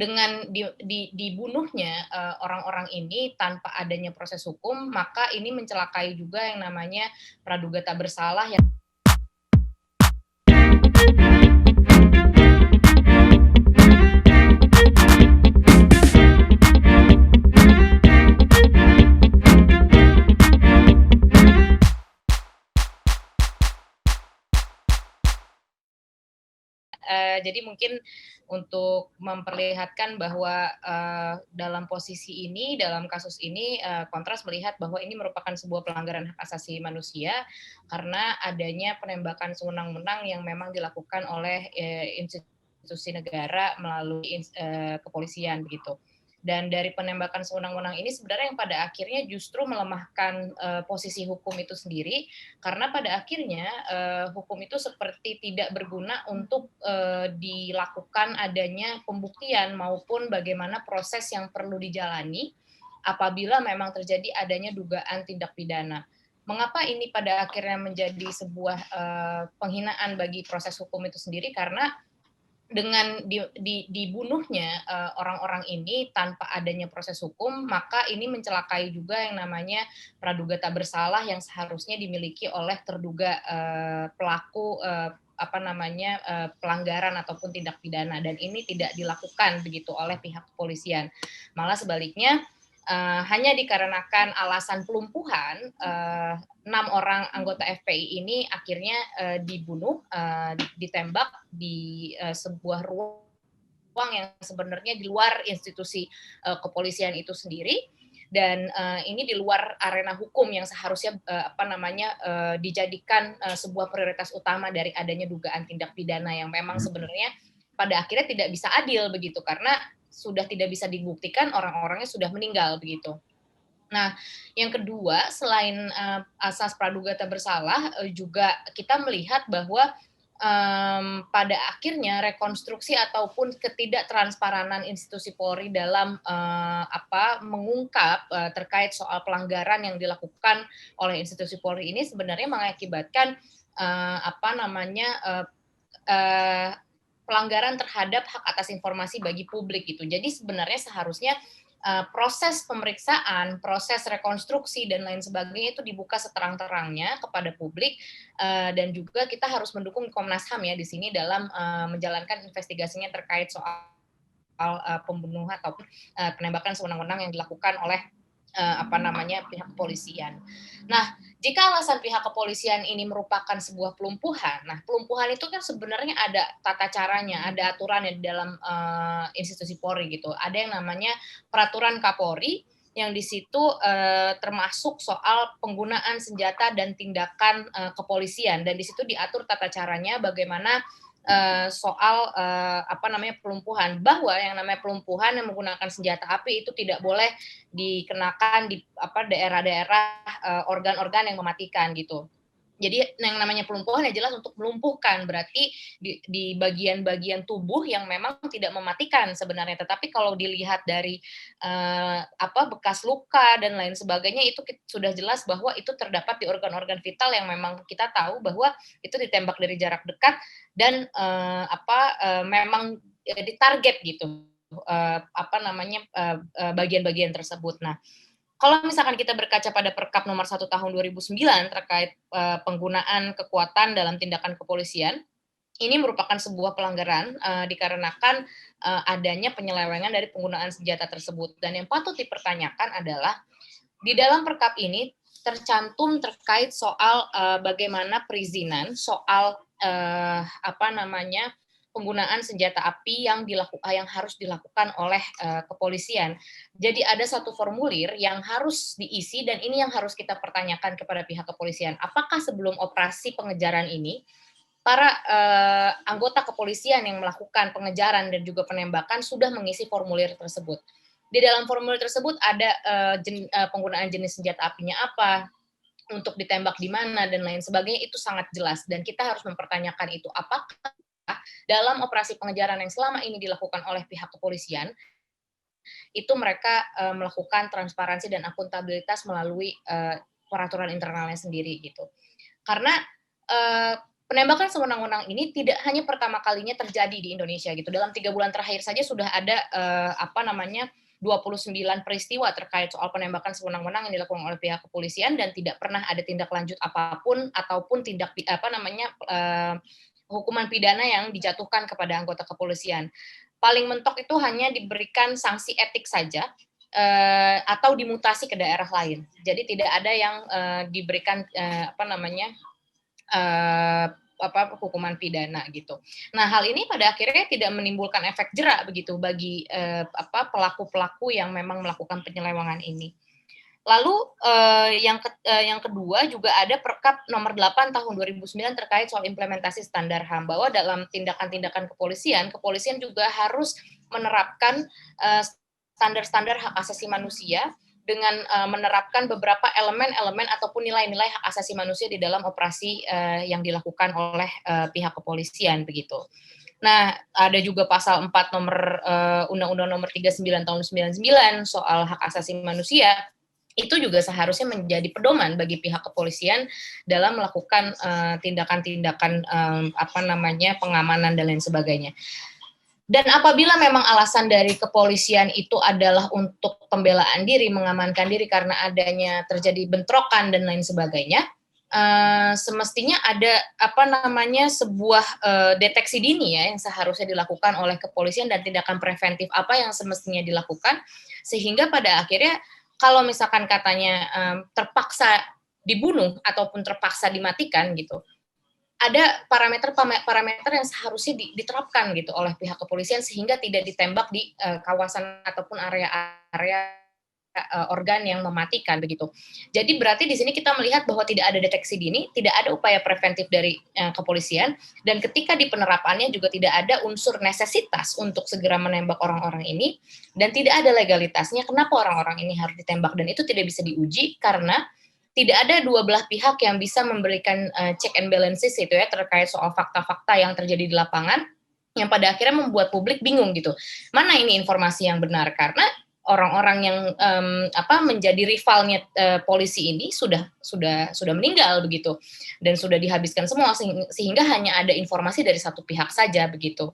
dengan dibunuhnya, orang-orang ini tanpa adanya proses hukum, maka ini mencelakai juga yang namanya praduga tak bersalah yang jadi mungkin untuk memperlihatkan bahwa, dalam posisi ini, dalam kasus ini, Kontras melihat bahwa ini merupakan sebuah pelanggaran hak asasi manusia, karena adanya penembakan sewenang-wenang yang memang dilakukan oleh, institusi negara melalui kepolisian begitu. Dan dari penembakan sewenang-wenang ini sebenarnya yang pada akhirnya justru melemahkan, posisi hukum itu sendiri, karena pada akhirnya, hukum itu seperti tidak berguna untuk, dilakukan adanya pembuktian maupun bagaimana proses yang perlu dijalani apabila memang terjadi adanya dugaan tindak pidana. Mengapa ini pada akhirnya menjadi sebuah, penghinaan bagi proses hukum itu sendiri, karena dengan dibunuhnya, orang-orang ini tanpa adanya proses hukum, maka ini mencelakai juga yang namanya praduga tak bersalah yang seharusnya dimiliki oleh terduga, pelaku, pelanggaran ataupun tindak pidana dan ini tidak dilakukan begitu oleh pihak kepolisian. Malah sebaliknya, hanya dikarenakan alasan pelumpuhan, 6 orang anggota FPI ini akhirnya, dibunuh, ditembak di, sebuah ruang yang sebenarnya di luar institusi, kepolisian itu sendiri dan, ini di luar arena hukum yang seharusnya, dijadikan, sebuah prioritas utama dari adanya dugaan tindak pidana yang memang sebenarnya pada akhirnya tidak bisa adil begitu, karena sudah tidak bisa dibuktikan orang-orangnya sudah meninggal begitu. Nah, yang kedua selain, asas praduga tak bersalah, juga kita melihat bahwa, pada akhirnya rekonstruksi ataupun ketidaktransparan institusi Polri dalam, mengungkap, terkait soal pelanggaran yang dilakukan oleh institusi Polri ini sebenarnya mengakibatkan, eee, apa namanya, eee eee, pelanggaran terhadap hak atas informasi bagi publik gitu. Jadi sebenarnya seharusnya proses pemeriksaan, proses rekonstruksi dan lain sebagainya itu dibuka seterang-terangnya kepada publik dan juga kita harus mendukung Komnas HAM ya di sini dalam menjalankan investigasinya terkait soal pembunuhan ataupun penembakan sewenang-wenang yang dilakukan oleh pihak kepolisian. Nah, jika alasan pihak kepolisian ini merupakan sebuah pelumpuhan, nah pelumpuhan itu kan sebenarnya ada tata caranya, ada aturannya di dalam institusi Polri gitu. Ada yang namanya peraturan Kapolri yang di situ termasuk soal penggunaan senjata dan tindakan kepolisian dan di situ diatur tata caranya bagaimana soal pelumpuhan bahwa yang namanya pelumpuhan yang menggunakan senjata api itu tidak boleh dikenakan di daerah-daerah organ-organ yang mematikan gitu. Jadi yang namanya pelumpuhan ya jelas untuk melumpuhkan, berarti di bagian-bagian tubuh yang memang tidak mematikan sebenarnya. Tetapi kalau dilihat dari bekas luka dan lain sebagainya itu sudah jelas bahwa itu terdapat di organ-organ vital yang memang kita tahu bahwa itu ditembak dari jarak dekat dan memang ditarget gitu bagian-bagian tersebut. Nah, kalau misalkan kita berkaca pada Perkap nomor 1 tahun 2009 terkait, penggunaan kekuatan dalam tindakan kepolisian, ini merupakan sebuah pelanggaran, dikarenakan, adanya penyelewengan dari penggunaan senjata tersebut. Dan yang patut dipertanyakan adalah, di dalam Perkap ini tercantum terkait soal, bagaimana perizinan, soal, penggunaan senjata api yang harus dilakukan oleh, kepolisian. Jadi ada satu formulir yang harus diisi dan ini yang harus kita pertanyakan kepada pihak kepolisian. Apakah sebelum operasi pengejaran ini, para, anggota kepolisian yang melakukan pengejaran dan juga penembakan sudah mengisi formulir tersebut. Di dalam formulir tersebut ada, penggunaan jenis senjata apinya apa, untuk ditembak di mana dan lain sebagainya itu sangat jelas dan kita harus mempertanyakan itu. Apakah dalam operasi pengejaran yang selama ini dilakukan oleh pihak kepolisian, itu mereka melakukan transparansi dan akuntabilitas melalui peraturan internalnya sendiri gitu. Karena penembakan sewenang-wenang ini tidak hanya pertama kalinya terjadi di Indonesia gitu. Dalam 3 bulan terakhir saja sudah ada, 29 peristiwa terkait soal penembakan sewenang-wenang yang dilakukan oleh pihak kepolisian dan tidak pernah ada tindak lanjut apapun ataupun hukuman pidana yang dijatuhkan kepada anggota kepolisian. Paling mentok itu hanya diberikan sanksi etik saja, atau dimutasi ke daerah lain. Jadi tidak ada yang, diberikan, eee, hukuman pidana gitu. Nah, hal ini pada akhirnya tidak menimbulkan efek jera begitu bagi, pelaku-pelaku yang memang melakukan penyelewengan ini. Lalu, yang kedua juga ada Perkap nomor 8 tahun 2009 terkait soal implementasi standar HAM, bahwa dalam tindakan-tindakan kepolisian, kepolisian juga harus menerapkan, standar-standar hak asasi manusia dengan, menerapkan beberapa elemen-elemen ataupun nilai-nilai hak asasi manusia di dalam operasi, yang dilakukan oleh, pihak kepolisian begitu. Nah, ada juga pasal 4 Undang-Undang Nomor 39 tahun 99 soal hak asasi manusia, itu juga seharusnya menjadi pedoman bagi pihak kepolisian dalam melakukan, tindakan-tindakan, pengamanan dan lain sebagainya. Dan apabila memang alasan dari kepolisian itu adalah untuk pembelaan diri, mengamankan diri karena adanya terjadi bentrokan dan lain sebagainya, semestinya ada sebuah, deteksi dini ya yang seharusnya dilakukan oleh kepolisian dan tindakan preventif apa yang semestinya dilakukan, sehingga pada akhirnya kalau misalkan katanya, terpaksa dibunuh ataupun terpaksa dimatikan gitu, ada parameter yang seharusnya diterapkan gitu oleh pihak kepolisian sehingga tidak ditembak di, kawasan ataupun area-area, organ yang mematikan begitu. Jadi berarti di sini kita melihat bahwa tidak ada deteksi dini, tidak ada upaya preventif dari, kepolisian, dan ketika di penerapannya juga tidak ada unsur necesitas untuk segera menembak orang-orang ini, dan tidak ada legalitasnya kenapa orang-orang ini harus ditembak, dan itu tidak bisa diuji karena tidak ada dua belah pihak yang bisa memberikan, check and balances itu ya terkait soal fakta-fakta yang terjadi di lapangan, yang pada akhirnya membuat publik bingung gitu. Mana ini informasi yang benar? Karena orang-orang yang, menjadi rivalnya, polisi ini sudah meninggal begitu, dan sudah dihabiskan semua sehingga hanya ada informasi dari satu pihak saja begitu.